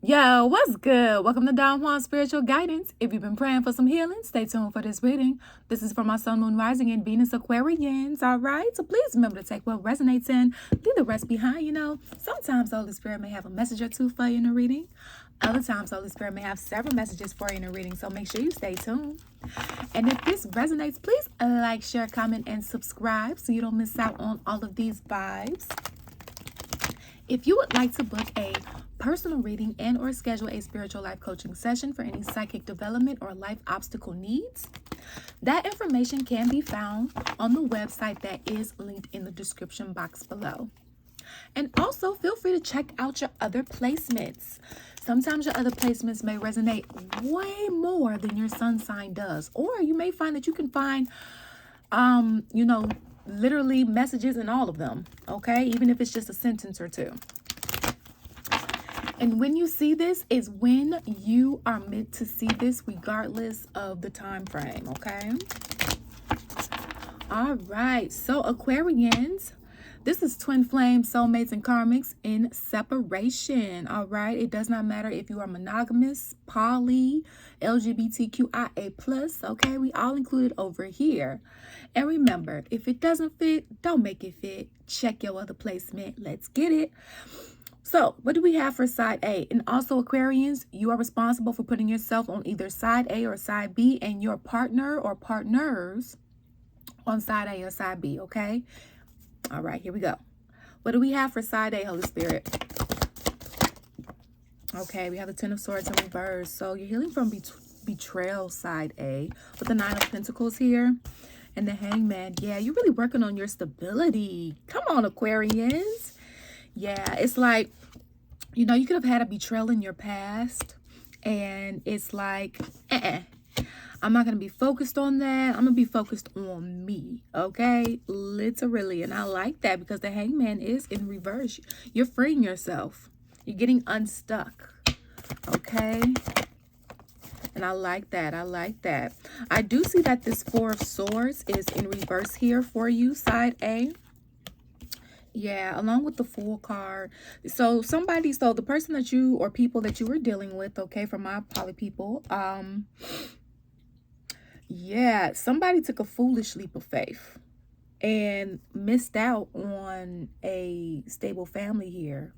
Yo, what's good? Welcome to Don Juan Spiritual Guidance. If you've been praying for some healing, stay tuned for this reading. This is for my Sun, Moon, Rising, and Venus Aquarians, all right? So please remember to take what resonates and leave the rest behind. Sometimes the Holy Spirit may have a message or two for you in a reading. Other times the Holy Spirit may have several messages for you in a reading, so make sure you stay tuned. And if this resonates, please like, share, comment, and subscribe so you don't miss out on all of these vibes. If you would like to book a personal reading and or schedule a spiritual life coaching session for any psychic development or life obstacle needs, that information can be found on the website that is linked in the description box below. And also feel free to check out your other placements. Sometimes your other placements may resonate way more than your sun sign does, or you may find that you can find literally messages in all of them, okay? Even if it's just a sentence or two. And when you see this is when you are meant to see this, regardless of the time frame, okay? All right, so Aquarians, this is twin flame, soulmates, and karmics in separation, all right? It does not matter if you are monogamous, poly, LGBTQIA+, okay? We all included over here. And remember, if it doesn't fit, don't make it fit. Check your other placement. Let's get it. So, what do we have for side A? And also, Aquarians, you are responsible for putting yourself on either side A or side B, and your partner or partners on side A or side B, okay? All right, here we go. What do we have for side A, Holy Spirit? Okay, we have the Ten of Swords in reverse. So, you're healing from betrayal, side A, with the Nine of Pentacles here. And the Hangman. Yeah, you're really working on your stability. Come on, Aquarians. Yeah, it's like, you could have had a betrayal in your past. And it's like, I'm not going to be focused on that. I'm going to be focused on me. Okay? Literally. And I like that because the Hangman is in reverse. You're freeing yourself. You're getting unstuck. Okay? And I like that. I like that. I do see that this Four of Swords is in reverse here for you, side A. Yeah, along with the Fool card. So the person that you or people that you were dealing with, okay, for my poly people, yeah, somebody took a foolish leap of faith and missed out on a stable family here.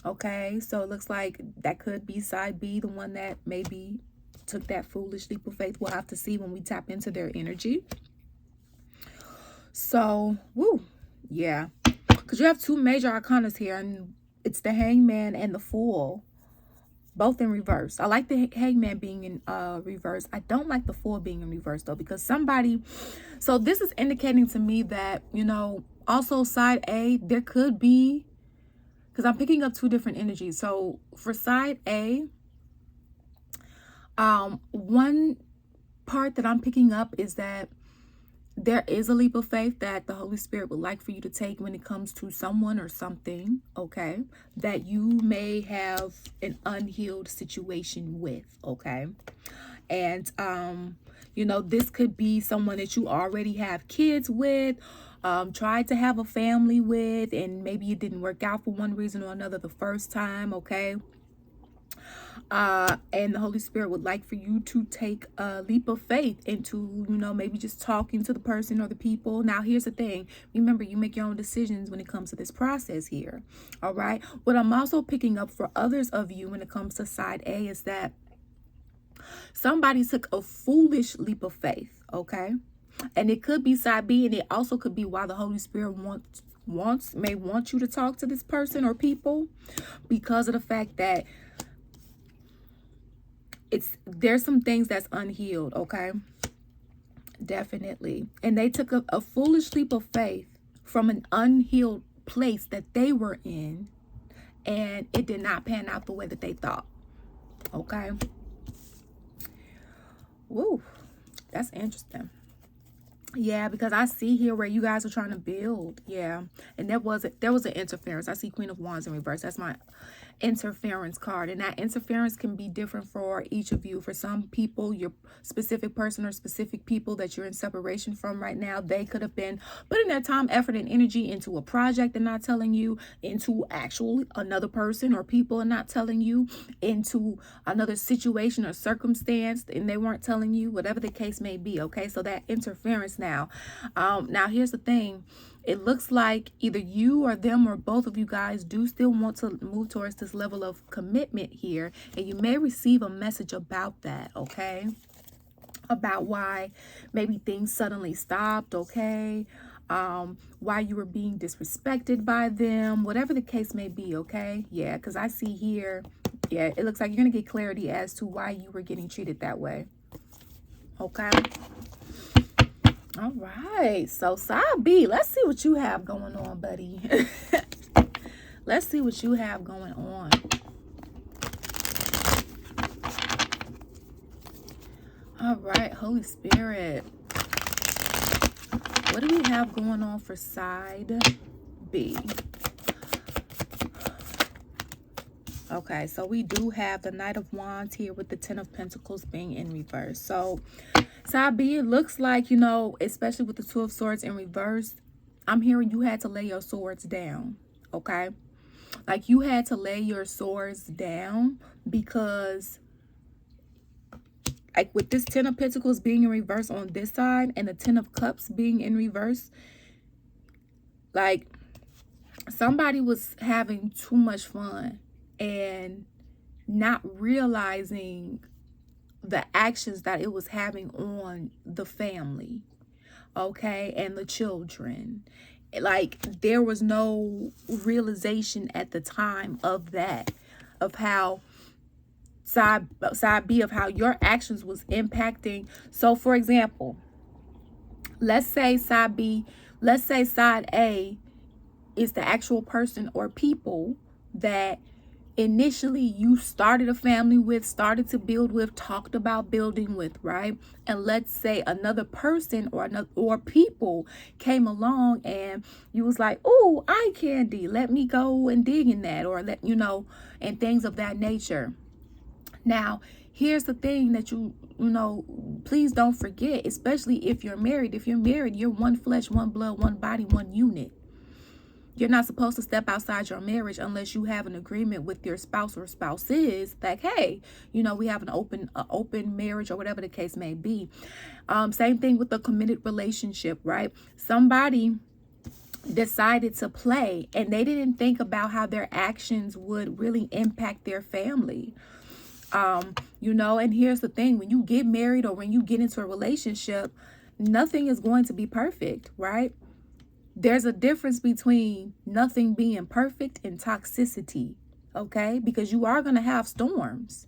Okay, so it looks like that could be side B, the one that maybe took that foolish leap of faith. We'll have to see when we tap into their energy. So, woo, yeah. Because you have two major arcanas here, and it's the Hangman and the Fool, both in reverse. I like the Hangman being in reverse. I don't like the Fool being in reverse, though, because so this is indicating to me that, also side A, there could be, because I'm picking up two different energies. So for side A, one part that I'm picking up is that there is a leap of faith that the Holy Spirit would like for you to take when it comes to someone or something, okay, that you may have an unhealed situation with, okay? And, this could be someone that you already have kids with, tried to have a family with, and maybe it didn't work out for one reason or another the first time, okay? And the Holy Spirit would like for you to take a leap of faith into, maybe just talking to the person or the people. Now, here's the thing. Remember, you make your own decisions when it comes to this process here. All right. What I'm also picking up for others of you when it comes to side A is that somebody took a foolish leap of faith. Okay. And it could be side B, and it also could be why the Holy Spirit may want you to talk to this person or people, because of the fact that there's some things that's unhealed, okay? Definitely. And they took a foolish leap of faith from an unhealed place that they were in, and it did not pan out the way that they thought, okay? Woo, that's interesting. Yeah, because I see here where you guys are trying to build. Yeah, and there was an interference. I see Queen of Wands in reverse. That's my interference card, and that interference can be different for each of you. For some people, your specific person or specific people that you're in separation from right now, they could have been putting their time, effort, and energy into a project and not telling you, into actually another person or people and not telling you, into another situation or circumstance and they weren't telling you, whatever the case may be. Okay, so that interference now. Now here's the thing. It looks like either you or them or both of you guys do still want to move towards this level of commitment here. And you may receive a message about that, okay? About why maybe things suddenly stopped, okay? Why you were being disrespected by them, whatever the case may be, okay? Yeah, because I see here, yeah, it looks like you're going to get clarity as to why you were getting treated that way, okay? All right, so side B, let's see what you have going on, buddy. Let's see what you have going on. All right, Holy Spirit. What do we have going on for side B? Okay, so we do have the Knight of Wands here with the Ten of Pentacles being in reverse. So side B, it looks like, you know, especially with the Two of Swords in reverse, I'm hearing you had to lay your swords down, okay? Like you had to lay your swords down because, like with this Ten of Pentacles being in reverse on this side and the Ten of Cups being in reverse, like somebody was having too much fun and not realizing the actions that it was having on the family, okay, and the children. Like there was no realization at the time of that, of how side B, of how your actions was impacting. So for example, let's say side B, let's say side A is the actual person or people that initially you started a family with, started to build with, talked about building with, right? And let's say another person or people came along and you was like, oh, eye candy, let me go and dig in that, or let you know, and things of that nature. Now here's the thing that you know, please don't forget, especially if you're married. If you're married, you're one flesh, one blood, one body, one unit. You're not supposed to step outside your marriage unless you have an agreement with your spouse or spouses that, hey, you know, we have an open marriage or whatever the case may be. Same thing with the committed relationship, right? Somebody decided to play and they didn't think about how their actions would really impact their family. You know, and here's the thing, when you get married or when you get into a relationship, nothing is going to be perfect, right? There's a difference between nothing being perfect and toxicity, okay? Because you are going to have storms.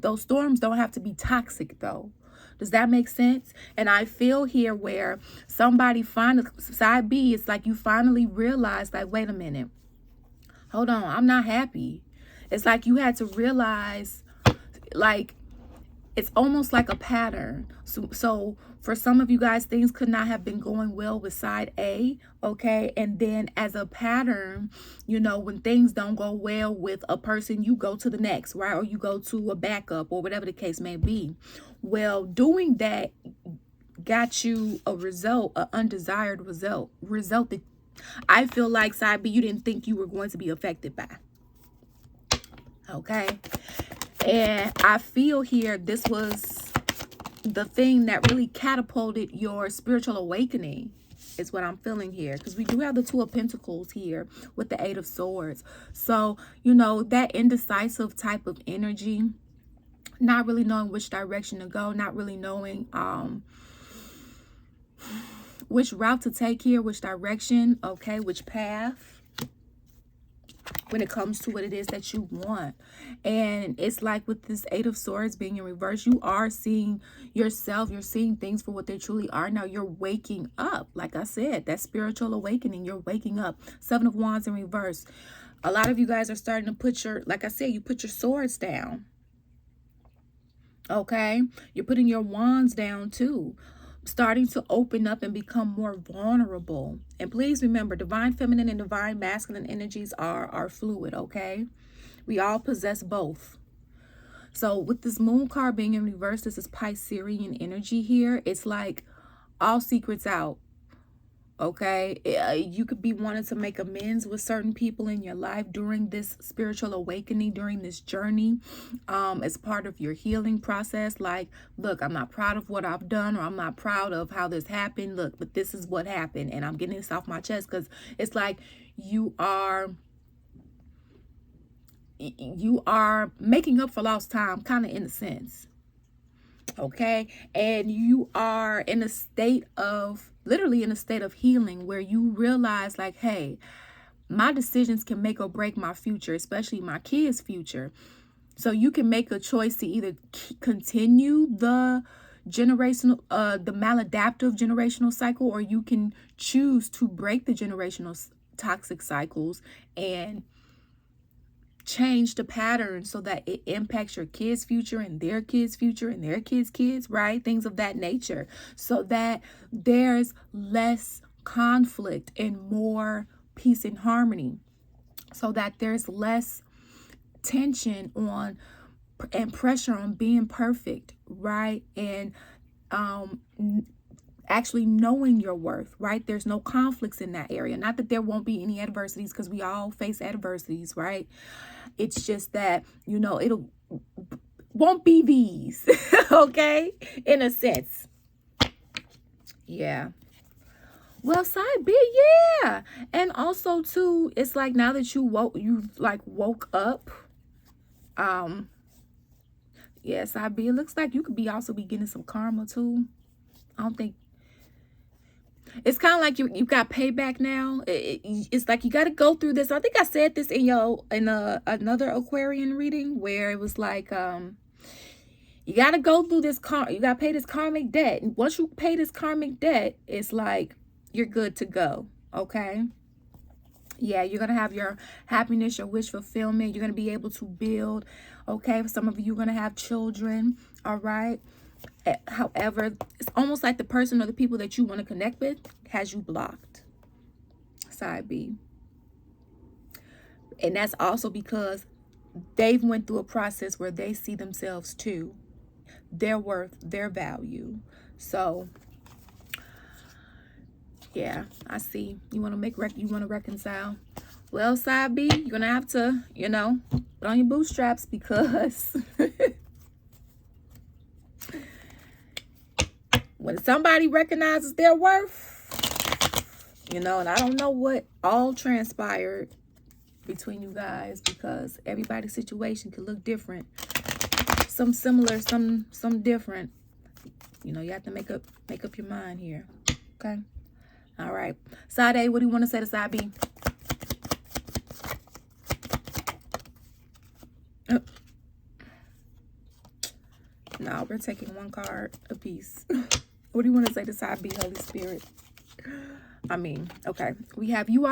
Those storms don't have to be toxic, though. Does that make sense? And I feel here where somebody finally, side B, it's like you finally realize, like, wait a minute. Hold on, I'm not happy. It's like you had to realize, like, it's almost like a pattern. So for some of you guys, things could not have been going well with side A, okay? And then as a pattern, you know, when things don't go well with a person, you go to the next, right? Or you go to a backup or whatever the case may be. Well, doing that got you a result, an undesired result that I feel like side B, you didn't think you were going to be affected by, okay? And I feel here this was the thing that really catapulted your spiritual awakening, is what I'm feeling here. Because we do have the Two of Pentacles here with the Eight of Swords. So, you know, that indecisive type of energy, not really knowing which direction to go, not really knowing which route to take here, which direction, okay, which path, when it comes to what it is that you want. And it's like with this Eight of Swords being in reverse, you are seeing yourself, you're seeing things for what they truly are. Now you're waking up. Like I said, that spiritual awakening, you're waking up. Seven of Wands in reverse. A lot of you guys are starting to put your, like I said, you put your swords down. Okay, you're putting your wands down too, starting to open up and become more vulnerable. And please remember, divine feminine and divine masculine energies are fluid, okay? We all possess both. So with this moon card being in reverse, this is Piscean energy here. It's like all secrets out. Okay, you could be wanting to make amends with certain people in your life during this spiritual awakening, during this journey, as part of your healing process. Like, look, I'm not proud of what I've done, or I'm not proud of how this happened. Look, but this is what happened, and I'm getting this off my chest, because it's like you are making up for lost time, kind of, in a sense. Okay, and you are in a state of, literally in a state of healing, where you realize, like, hey, my decisions can make or break my future, especially my kids' future. So you can make a choice to either continue the generational, the maladaptive generational cycle, or you can choose to break the generational toxic cycles and change the pattern so that it impacts your kids' future and their kids' future and their kids', right? Things of that nature, so that there's less conflict and more peace and harmony, so that there's less tension on and pressure on being perfect, right? And actually knowing your worth, right? There's no conflicts in that area. Not that there won't be any adversities, because we all face adversities, right? It's just that, you know, it'll won't be these, okay? In a sense. Yeah. Well, side B, yeah. And also too, it's like now that you woke up. Yeah, side B, it looks like you could be also be getting some karma too. I don't think, it's kind of like you got payback now. It's like you got to go through this. I think I said this in another Aquarian reading, where it was like, you got to go through this you got to pay this karmic debt. And once you pay this karmic debt, it's like you're good to go. Okay. Yeah, you're going to have your happiness, your wish fulfillment. You're going to be able to build. Okay. For some of you, you're going to have children. All right. However, it's almost like the person or the people that you want to connect with has you blocked. Side B. And that's also because they've went through a process where they see themselves too, their worth, their value. So yeah, I see. You want to you want to reconcile. Well, side B, you're going to have to, you know, put on your bootstraps, because when somebody recognizes their worth, you know, and I don't know what all transpired between you guys, because everybody's situation could look different. Some similar, some different. You know, you have to make up your mind here. Okay. All right. Side A, what do you want to say to side B? No, we're taking one card apiece. What do you want to say to side B, Holy Spirit? I mean, okay. We have you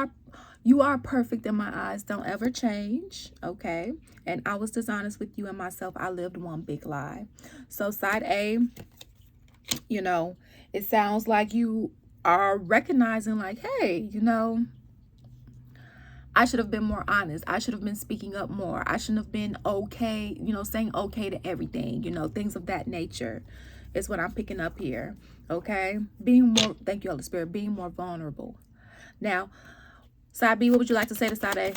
are perfect in my eyes. Don't ever change. Okay. And I was dishonest with you and myself. I lived one big lie. So side A, you know, it sounds like you are recognizing, like, hey, you know, I should have been more honest. I should have been speaking up more. I shouldn't have been okay, you know, saying okay to everything, you know, things of that nature is what I'm picking up here. Okay. Being more, thank you, Holy Spirit, being more vulnerable. Now, side B, what would you like to say to side A?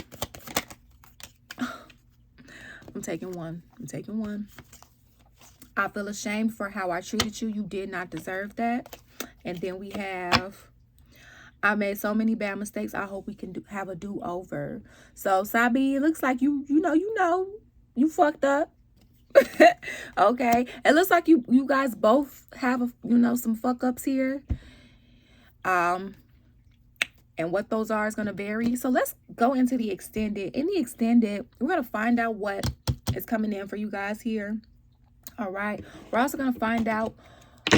I'm taking one. I feel ashamed for how I treated you. You did not deserve that. And then we have, I made so many bad mistakes. I hope we can have a do-over. So, side B, it looks like you fucked up. Okay. It looks like you guys both have some fuck ups here. And what those are is going to vary. So let's go into the extended. In the extended, we're going to find out what is coming in for you guys here. All right. We're also going to find out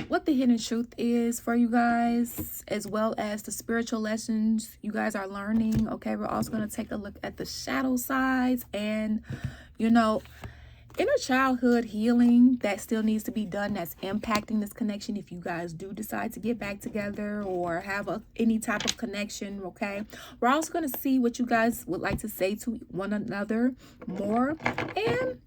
what the hidden truth is for you guys, as well as the spiritual lessons you guys are learning. Okay. We're also going to take a look at the shadow sides, and, you know, inner childhood healing that still needs to be done that's impacting this connection if you guys do decide to get back together or have any type of connection. Okay, we're also going to see what you guys would like to say to one another more, and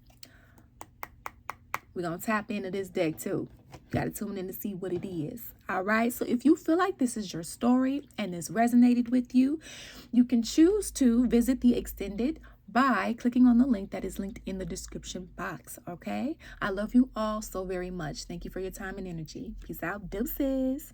we're going to tap into this deck too. Got to tune in to see what it is. All right, so if you feel like this is your story and this resonated with you, you can choose to visit the extended by clicking on the link that is linked in the description box. Okay, I love you all so very much. Thank you for your time and energy. Peace out. Deuces.